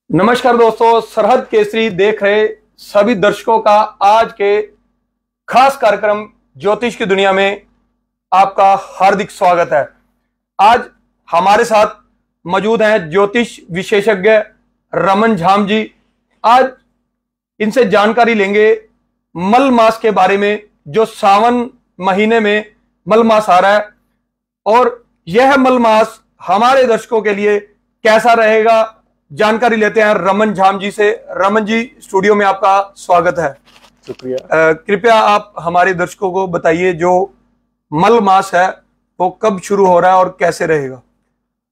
नमस्कार दोस्तों, सरहद केसरी देख रहे सभी दर्शकों का आज के खास कार्यक्रम ज्योतिष की दुनिया में आपका हार्दिक स्वागत है। आज हमारे साथ मौजूद हैं ज्योतिष विशेषज्ञ रमन झाम जी। आज इनसे जानकारी लेंगे मल मास के बारे में, जो सावन महीने में मल मास आ रहा है और यह मल मास हमारे दर्शकों के लिए कैसा रहेगा, जानकारी लेते हैं रमन झाम जी से। रमन जी, स्टूडियो में आपका स्वागत है। शुक्रिया। कृपया आप हमारे दर्शकों को बताइए, जो मल मास है वो कब शुरू हो रहा है और कैसे रहेगा?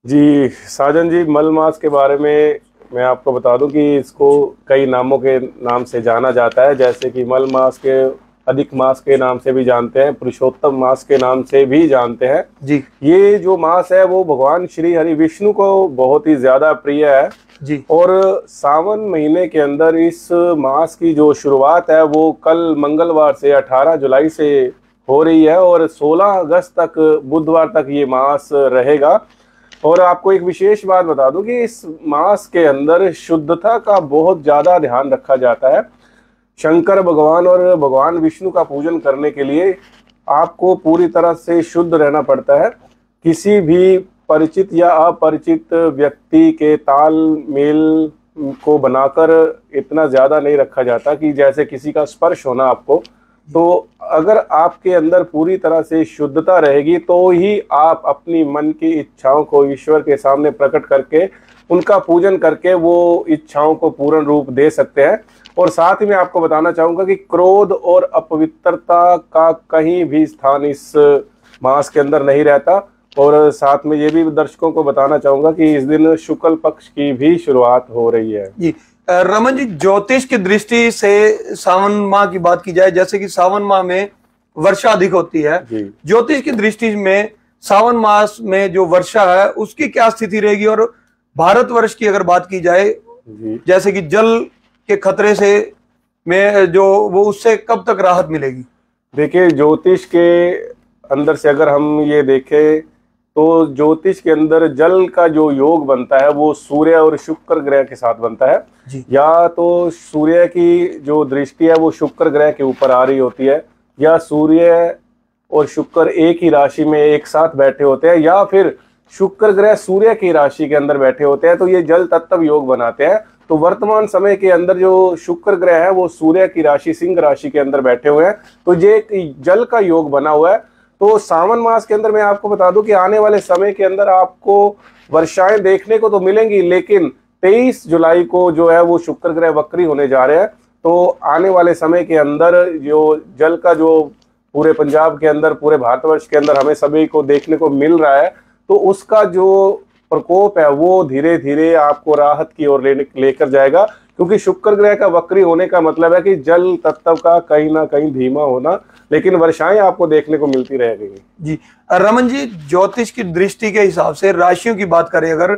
जी साजन जी, मल मास के बारे में मैं आपको बता दूं कि इसको कई नामों के नाम से जाना जाता है। जैसे कि मल मास के अधिक मास के नाम से भी जानते हैं, पुरुषोत्तम मास के नाम से भी जानते हैं जी। ये जो मास है वो भगवान श्री हरि विष्णु को बहुत ही ज्यादा प्रिय है जी। और सावन महीने के अंदर इस मास की जो शुरुआत है वो कल मंगलवार से 18 जुलाई से हो रही है और 16 अगस्त तक बुधवार तक ये मास रहेगा। और आपको एक विशेष बात बता दूं कि इस मास के अंदर शुद्धता का बहुत ज्यादा ध्यान रखा जाता है। शंकर भगवान और भगवान विष्णु का पूजन करने के लिए आपको पूरी तरह से शुद्ध रहना पड़ता है। किसी भी परिचित या अपरिचित व्यक्ति के तालमेल को बनाकर इतना ज्यादा नहीं रखा जाता कि जैसे किसी का स्पर्श होना आपको। तो अगर आपके अंदर पूरी तरह से शुद्धता रहेगी तो ही आप अपनी मन की इच्छाओं को ईश्वर के सामने प्रकट करके उनका पूजन करके वो इच्छाओं को पूर्ण रूप दे सकते हैं। और साथ ही मैं आपको बताना चाहूंगा कि क्रोध और अपवित्रता का कहीं भी स्थान इस मास के अंदर नहीं रहता। और साथ में ये भी दर्शकों को बताना चाहूंगा कि इस दिन शुक्ल पक्ष की भी शुरुआत हो रही है। जी रमन जी, ज्योतिष की दृष्टि से सावन माह की बात की जाए, जैसे कि सावन माह में वर्षा अधिक होती है, ज्योतिष की दृष्टि में सावन मास में जो वर्षा है उसकी क्या स्थिति रहेगी? और भारतवर्ष की अगर बात की जाए, जैसे कि जल के खतरे से में जो वो उससे कब तक राहत मिलेगी? देखिए, ज्योतिष के अंदर से अगर हम ये देखें तो ज्योतिष के अंदर जल का जो योग बनता है वो सूर्य और शुक्र ग्रह के साथ बनता है जी। या तो सूर्य की जो दृष्टि है वो शुक्र ग्रह के ऊपर आ रही होती है, या सूर्य और शुक्र एक ही राशि में एक साथ बैठे होते हैं, या फिर शुक्र ग्रह सूर्य की राशि के अंदर बैठे होते हैं, तो ये जल तत्व योग बनाते हैं। तो वर्तमान समय के अंदर जो शुक्र ग्रह है वो सूर्य की राशि सिंह राशि के अंदर बैठे हुए हैं, तो ये एक जल का योग बना हुआ है। तो सावन मास के अंदर मैं आपको बता दूं कि आने वाले समय के अंदर आपको वर्षाएं देखने को तो मिलेंगी, लेकिन 23 जुलाई को जो है वो शुक्र ग्रह वक्री होने जा रहे हैं। तो आने वाले समय के अंदर जो जल का जो पूरे पंजाब के अंदर, पूरे भारतवर्ष के अंदर हमें सभी को देखने को मिल रहा है, तो उसका जो प्रकोप है वो धीरे धीरे आपको राहत की ओर लेकर जाएगा। क्योंकि शुक्र ग्रह का वक्री होने का मतलब है कि जल तत्व का कहीं ना कहीं धीमा होना, लेकिन वर्षाएं आपको देखने को मिलती रहेगी। जी रमन जी, ज्योतिष की दृष्टि के हिसाब से राशियों की बात करें, अगर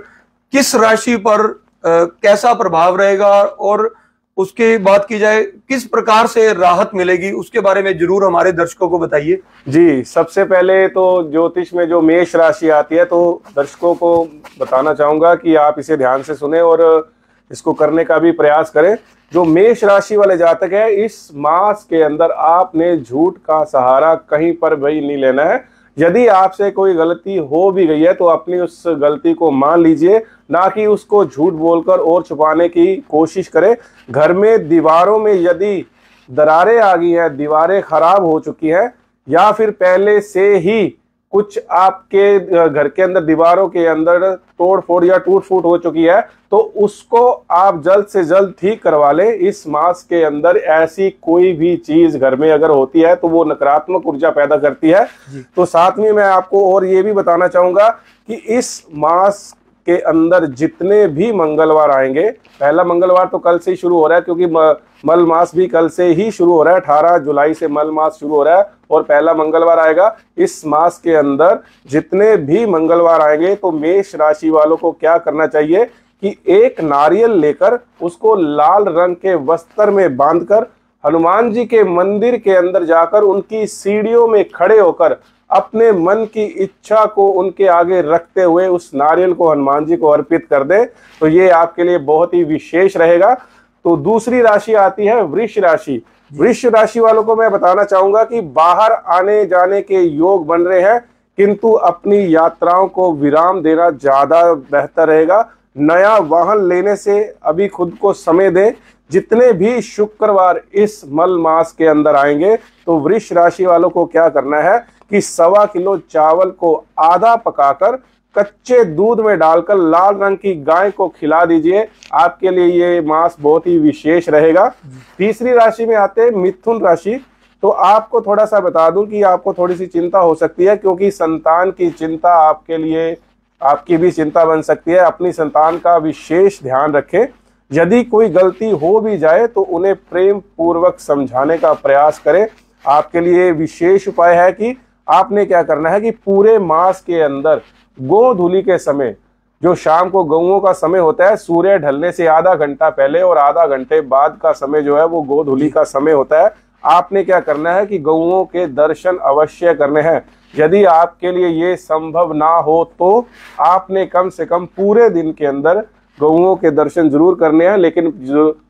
किस राशि पर कैसा प्रभाव रहेगा और उसकी बात की जाए किस प्रकार से राहत मिलेगी, उसके बारे में जरूर हमारे दर्शकों को बताइए। जी, सबसे पहले तो ज्योतिष में जो मेष राशि आती है, तो दर्शकों को बताना चाहूंगा कि आप इसे ध्यान से सुने और इसको करने का भी प्रयास करें। जो मेष राशि वाले जातक है, इस मास के अंदर आपने झूठ का सहारा कहीं पर भी नहीं लेना है। यदि आपसे कोई गलती हो भी गई है तो अपनी उस गलती को मान लीजिए, ना कि उसको झूठ बोलकर और छुपाने की कोशिश करें। घर में दीवारों में यदि दरारें आ गई हैं, दीवारें खराब हो चुकी हैं, या फिर पहले से ही कुछ आपके घर के अंदर दीवारों के अंदर तोड़ फोड़ या टूट फूट हो चुकी है, तो उसको आप जल्द से जल्द ठीक करवा लें। इस मास के अंदर ऐसी कोई भी चीज घर में अगर होती है तो वो नकारात्मक ऊर्जा पैदा करती है। तो साथ में मैं आपको और ये भी बताना चाहूंगा कि इस मास के अंदर जितने भी मंगलवार आएंगे, पहला मंगलवार तो कल से ही शुरू हो रहा है क्योंकि मल मास भी कल से ही शुरू हो रहा है। 18 जुलाई से मल मास शुरू हो रहा है और पहला मंगलवार आएगा। इस मास के अंदर जितने भी मंगलवार आएंगे तो मेष राशि वालों को क्या करना चाहिए कि एक नारियल लेकर उसको लाल रंग के वस्त्र में बांधकर हनुमान जी के मंदिर के अंदर जाकर उनकी सीढ़ियों में खड़े होकर अपने मन की इच्छा को उनके आगे रखते हुए उस नारियल को हनुमान जी को अर्पित कर दे तो ये आपके लिए बहुत ही विशेष रहेगा। तो दूसरी राशि आती है वृष राशि। वृष राशि वालों को मैं बताना चाहूंगा कि बाहर आने जाने के योग बन रहे हैं, किंतु अपनी यात्राओं को विराम देना ज्यादा बेहतर रहेगा। नया वाहन लेने से अभी खुद को समय दें। जितने भी शुक्रवार इस मल मास के अंदर आएंगे तो वृष राशि वालों को क्या करना है कि 1.25 किलो चावल को आधा पकाकर कच्चे दूध में डालकर लाल रंग की गाय को खिला दीजिए। आपके लिए ये मास बहुत ही विशेष रहेगा। तीसरी राशि में आते हैं मिथुन राशि। तो आपको थोड़ा सा बता दूं कि आपको थोड़ी सी चिंता हो सकती है, क्योंकि संतान की चिंता आपके लिए आपकी भी चिंता बन सकती है। अपनी संतान का विशेष ध्यान रखें। यदि कोई गलती हो भी जाए तो उन्हें प्रेम पूर्वक समझाने का प्रयास करें। आपके लिए विशेष उपाय है कि आपने क्या करना है कि पूरे मास के अंदर गोधूली के समय, जो शाम को गौओं का समय होता है, सूर्य ढलने से आधा घंटा पहले और आधा घंटे बाद का समय जो है वो गोधूली का समय होता है। आपने क्या करना है कि गौओं के दर्शन अवश्य करने हैं। यदि आपके लिए ये संभव ना हो तो आपने कम से कम पूरे दिन के अंदर गौओं के दर्शन जरूर करने हैं, लेकिन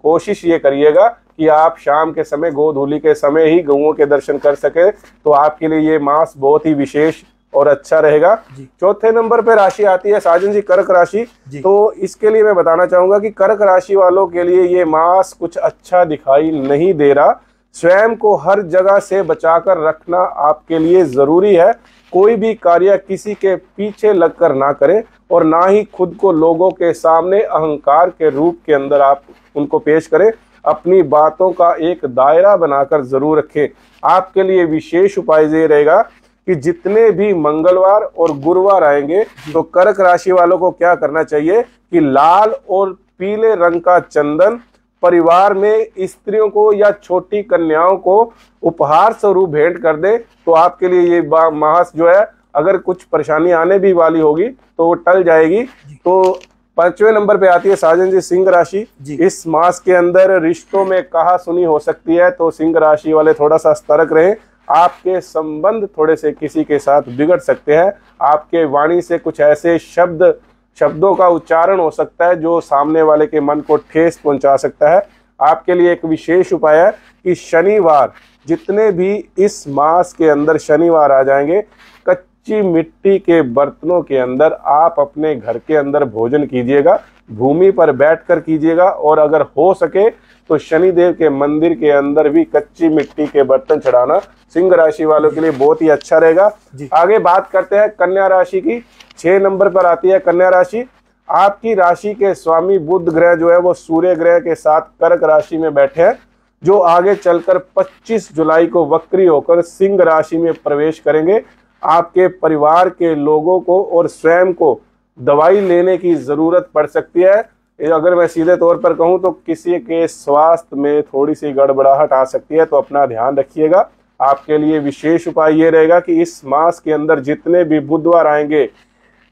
कोशिश ये करिएगा कि आप शाम के समय गोधूली के समय ही गौओं के दर्शन कर सके। तो आपके लिए ये मास बहुत ही विशेष और अच्छा रहेगा। चौथे नंबर पे राशि आती है साजन जी कर्क राशि। तो इसके लिए मैं बताना चाहूंगा कि कर्क राशि वालों के लिए ये मास कुछ अच्छा दिखाई नहीं दे रहा। स्वयं को हर जगह से बचाकर रखना आपके लिए जरूरी है। कोई भी कार्य किसी के पीछे लगकर ना करें और ना ही खुद को लोगों के सामने अहंकार के रूप के अंदर आप उनको पेश करें। अपनी बातों का एक दायरा बनाकर जरूर रखें। आपके लिए विशेष उपाय ये रहेगा कि जितने भी मंगलवार और गुरुवार आएंगे तो कर्क राशि वालों को क्या करना चाहिए कि लाल और पीले रंग का चंदन परिवार में स्त्रियों को या छोटी कन्याओं को उपहार स्वरूप भेंट कर दे। तो आपके लिए ये मास जो है, अगर कुछ परेशानी आने भी वाली होगी तो वो टल जाएगी। तो 5वें नंबर पे आती है साजन जी सिंह राशि। इस मास के अंदर रिश्तों में कहा सुनी हो सकती है, तो सिंह राशि वाले थोड़ा सा सतर्क रहें। आपके संबंध थोड़े से किसी के साथ बिगड़ सकते हैं। आपके वाणी से कुछ ऐसे शब्दों का उच्चारण हो सकता है जो सामने वाले के मन को ठेस पहुंचा सकता है। आपके लिए एक विशेष उपाय है कि शनिवार, जितने भी इस मास के अंदर शनिवार आ जाएंगे, कच्ची मिट्टी के बर्तनों के अंदर आप अपने घर के अंदर भोजन कीजिएगा। भूमि पर बैठकर कीजिएगा और अगर हो सके तो शनिदेव के मंदिर के अंदर भी कच्ची मिट्टी के बर्तन चढ़ाना सिंह राशि वालों के लिए बहुत ही अच्छा रहेगा। आगे बात करते हैं कन्या राशि की। 6 नंबर पर आती है कन्या राशि। आपकी राशि के स्वामी बुध ग्रह जो है वो सूर्य ग्रह के साथ कर्क राशि में बैठे हैं, जो आगे चलकर 25 जुलाई को वक्री होकर सिंह राशि में प्रवेश करेंगे। आपके परिवार के लोगों को और स्वयं को दवाई लेने की जरूरत पड़ सकती है। अगर मैं सीधे तौर पर कहूं तो किसी के स्वास्थ्य में थोड़ी सी गड़बड़ाहट आ सकती है, तो अपना ध्यान रखिएगा। आपके लिए विशेष उपाय ये रहेगा कि इस मास के अंदर जितने भी बुधवार आएंगे,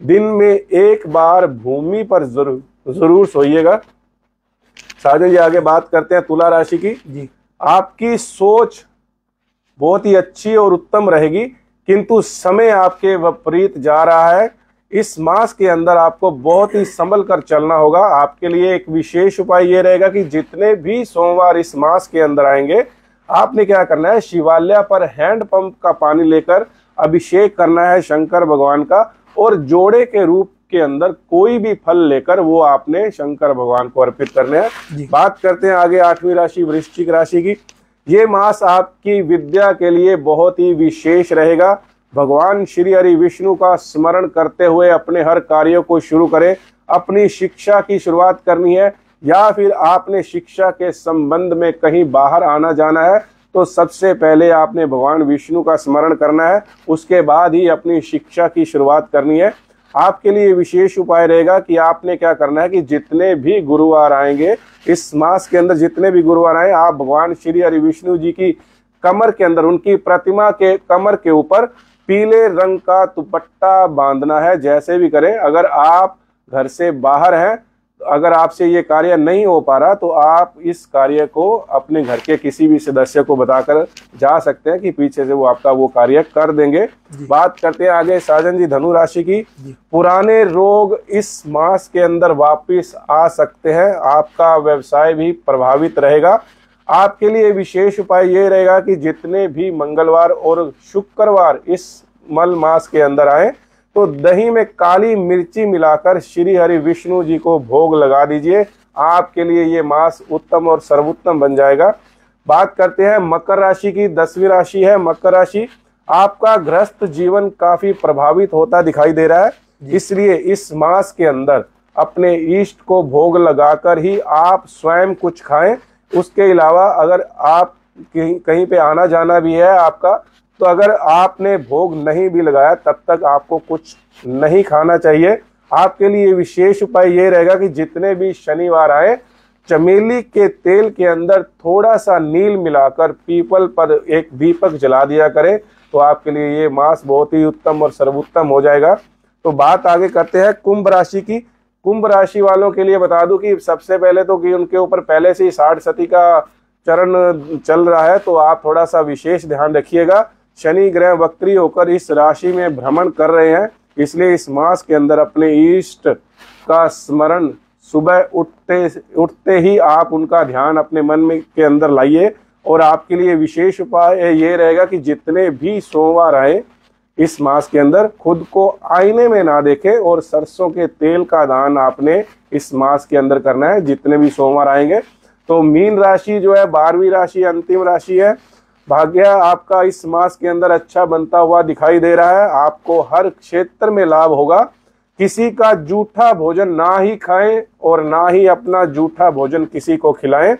दिन में एक बार भूमि पर जरूर सोइएगा। साजन जी आगे बात करते हैं तुला राशि की। आपकी सोच बहुत ही अच्छी और उत्तम रहेगी, किंतु समय आपके विपरीत जा रहा है। इस मास के अंदर आपको बहुत ही संभल कर चलना होगा। आपके लिए एक विशेष उपाय ये रहेगा कि जितने भी सोमवार इस मास के अंदर आएंगे, आपने क्या करना है, शिवालय पर हैंड पंप का पानी लेकर अभिषेक करना है शंकर भगवान का, और जोड़े के रूप के अंदर कोई भी फल लेकर वो आपने शंकर भगवान को अर्पित करने हैं। बात करते हैं आगे 8वीं राशि वृश्चिक राशि की। ये मास आपकी विद्या के लिए बहुत ही विशेष रहेगा। भगवान श्री हरि विष्णु का स्मरण करते हुए अपने हर कार्यों को शुरू करें। अपनी शिक्षा की शुरुआत करनी है या फिर आपने शिक्षा के संबंध में कहीं बाहर आना जाना है, तो सबसे पहले आपने भगवान विष्णु का स्मरण करना है, उसके बाद ही अपनी शिक्षा की शुरुआत करनी है। आपके लिए विशेष उपाय रहेगा कि आपने क्या करना है कि जितने भी गुरुवार आएंगे इस मास के अंदर, जितने भी गुरुवार आए, आप भगवान श्री हरि विष्णु जी की कमर के अंदर, उनकी प्रतिमा के कमर के ऊपर पीले रंग का दुपट्टा बांधना है। जैसे भी करें, अगर आप घर से बाहर हैं अगर आपसे ये कार्य नहीं हो पा रहा तो आप इस कार्य को अपने घर के किसी भी सदस्य को बताकर जा सकते हैं कि पीछे से वो आपका वो कार्य कर देंगे। बात करते हैं आगे साजन जी धनु राशि की। पुराने रोग इस मास के अंदर वापस आ सकते हैं, आपका व्यवसाय भी प्रभावित रहेगा। आपके लिए विशेष उपाय ये रहेगा कि जितने भी मंगलवार और शुक्रवार इस मल मास के अंदर आए तो दही में काली मिर्ची मिलाकर श्री हरि विष्णु जी को भोग लगा दीजिए। आपके लिए ये मास उत्तम और सर्वोत्तम बन जाएगा। बात करते हैं मकर राशि की। 10वीं राशि है मकर राशि। आपका गृहस्थ जीवन काफी प्रभावित होता दिखाई दे रहा है, इसलिए इस मास के अंदर अपने इष्ट को भोग लगाकर ही आप स्वयं कुछ खाएं। उसके अलावा अगर आप कहीं पे आना जाना भी है आपका, तो अगर आपने भोग नहीं भी लगाया तब तक आपको कुछ नहीं खाना चाहिए। आपके लिए विशेष उपाय ये रहेगा कि जितने भी शनिवार आए चमेली के तेल के अंदर थोड़ा सा नील मिलाकर पीपल पर एक दीपक जला दिया करें, तो आपके लिए ये मास बहुत ही उत्तम और सर्वोत्तम हो जाएगा। तो बात आगे करते हैं कुंभ राशि की। कुंभ राशि वालों के लिए बता दूं कि सबसे पहले तो कि उनके ऊपर पहले से ही 60 सती का चरण चल रहा है, तो आप थोड़ा सा विशेष ध्यान रखिएगा। शनि ग्रह वक्री होकर इस राशि में भ्रमण कर रहे हैं, इसलिए इस मास के अंदर अपने इष्ट का स्मरण सुबह उठते ही आप उनका ध्यान अपने मन में के अंदर लाइए। और आपके लिए विशेष उपाय ये रहेगा कि जितने भी सोमवार आए इस मास के अंदर खुद को आईने में ना देखें और सरसों के तेल का दान आपने इस मास के अंदर करना है जितने भी सोमवार आएंगे। तो मीन राशि जो है 12वीं राशि अंतिम राशि है। भाग्य आपका इस मास के अंदर अच्छा बनता हुआ दिखाई दे रहा है। आपको हर क्षेत्र में लाभ होगा। किसी का जूठा भोजन ना ही खाएं और ना ही अपना जूठा भोजन किसी को खिलाएं।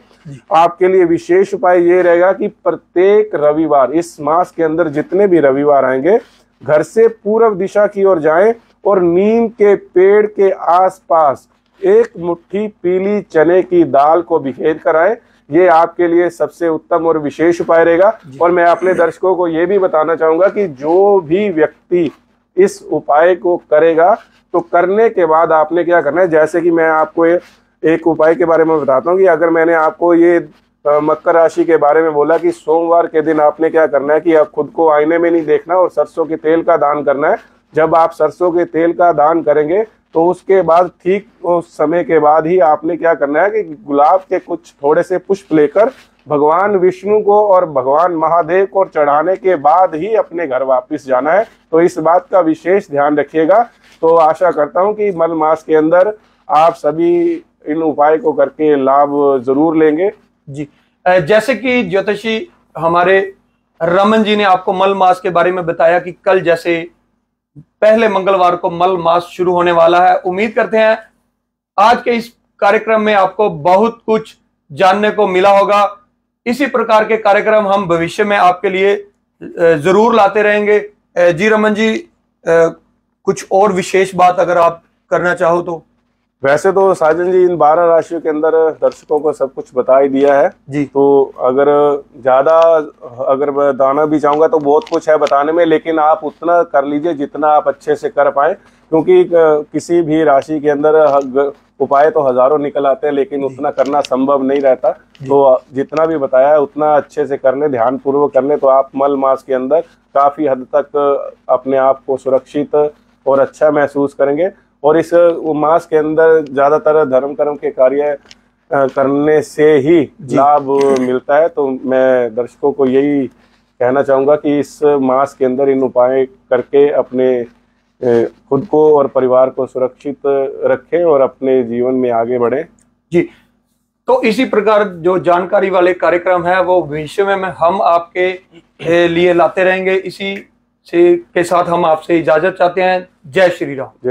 आपके लिए विशेष उपाय ये रहेगा कि प्रत्येक रविवार इस मास के अंदर जितने भी रविवार आएंगे घर से पूर्व दिशा की ओर जाएं और नीम के पेड़ के आसपास एक मुट्ठी पीली चने की दाल को बिखेर कर आए। ये आपके लिए सबसे उत्तम और विशेष उपाय रहेगा। और मैं अपने दर्शकों को ये भी बताना चाहूंगा कि जो भी व्यक्ति इस उपाय को करेगा तो करने के बाद आपने क्या करना है, जैसे कि मैं आपको एक उपाय के बारे में बताता हूँ कि अगर मैंने आपको ये मकर राशि के बारे में बोला कि सोमवार के दिन आपने क्या करना है कि आप खुद को आईने में नहीं देखना और सरसों के तेल का दान करना है। जब आप सरसों के तेल का दान करेंगे तो उसके बाद ठीक उस समय के बाद ही आपने क्या करना है कि गुलाब के कुछ थोड़े से पुष्प लेकर भगवान विष्णु को और भगवान महादेव को चढ़ाने के बाद ही अपने घर वापस जाना है। तो इस बात का विशेष ध्यान रखिएगा। तो आशा करता हूं कि मल मास के अंदर आप सभी इन उपाय को करके लाभ जरूर लेंगे। जी, जैसे कि ज्योतिषी हमारे रमन जी ने आपको मल मास के बारे में बताया कि कल जैसे पहले मंगलवार को मल मास शुरू होने वाला है। उम्मीद करते हैं आज के इस कार्यक्रम में आपको बहुत कुछ जानने को मिला होगा। इसी प्रकार के कार्यक्रम हम भविष्य में आपके लिए जरूर लाते रहेंगे। जी रमन जी, कुछ और विशेष बात अगर आप करना चाहो तो। वैसे तो साजन जी इन 12 राशियों के अंदर दर्शकों को सब कुछ बता ही दिया है जी। तो अगर मैं बताना भी चाहूंगा तो बहुत कुछ है बताने में, लेकिन आप उतना कर लीजिए जितना आप अच्छे से कर पाए, क्योंकि किसी भी राशि के अंदर उपाय तो हजारों निकल आते हैं लेकिन उतना करना संभव नहीं रहता। तो जितना भी बताया है उतना अच्छे से करने, ध्यान पूर्वक करने, तो आप मल मास के अंदर काफी हद तक अपने आप को सुरक्षित और अच्छा महसूस करेंगे। और इस मास के अंदर ज्यादातर धर्म कर्म के कार्य करने से ही लाभ मिलता है। तो मैं दर्शकों को यही कहना चाहूंगा कि इस मास के अंदर इन उपाय करके अपने खुद को और परिवार को सुरक्षित रखें और अपने जीवन में आगे बढ़ें। जी, तो इसी प्रकार जो जानकारी वाले कार्यक्रम है वो भविष्य में हम आपके लिए लाते रहेंगे। इसी से के साथ हम आपसे इजाजत चाहते हैं। जय श्री राम।